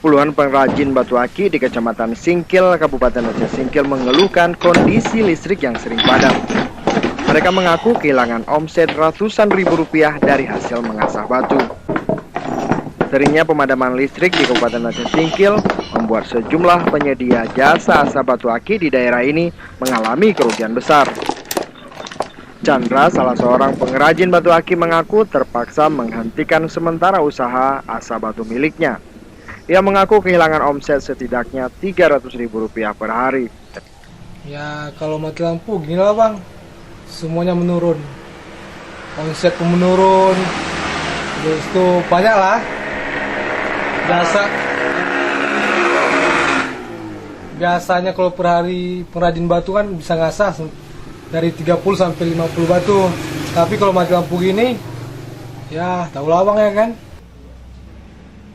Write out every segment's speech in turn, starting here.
Puluhan pengrajin batu aki di Kecamatan Singkil, Kabupaten Aceh Singkil mengeluhkan kondisi listrik yang sering padam. Mereka mengaku kehilangan omset ratusan ribu rupiah dari hasil mengasah batu. Seringnya pemadaman listrik di Kabupaten Aceh Singkil membuat sejumlah penyedia jasa asah batu aki di daerah ini mengalami kerugian besar. Chandra, salah seorang pengrajin batu aki, mengaku terpaksa menghentikan sementara usaha asah batu miliknya. Ia mengaku kehilangan omset setidaknya Rp300.000 per hari. Ya kalau mati lampu gini lah bang, semuanya menurun, omset pun menurun, terus itu banyak lah biasanya kalau per hari pengrajin batu kan bisa ngasah dari 30 sampai 50 batu, tapi kalau mati lampu gini ya tahu lah bang ya kan.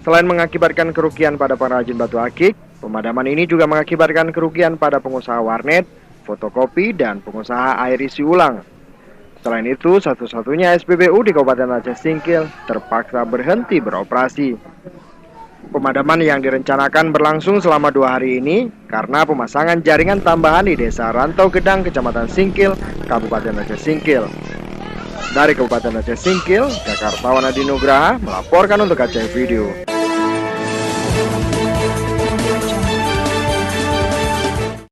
Selain mengakibatkan kerugian pada pengrajin batu akik, pemadaman ini juga mengakibatkan kerugian pada pengusaha warnet, fotokopi, dan pengusaha air isi ulang. Selain itu, satu-satunya SPBU di Kabupaten Aceh Singkil terpaksa berhenti beroperasi. Pemadaman yang direncanakan berlangsung selama 2 hari ini karena pemasangan jaringan tambahan di Desa Rantau Gedang, Kecamatan Singkil, Kabupaten Aceh Singkil. Dari Kabupaten Aceh Singkil, Jakarta, Wanadi Nugraha melaporkan untuk Aceh Video.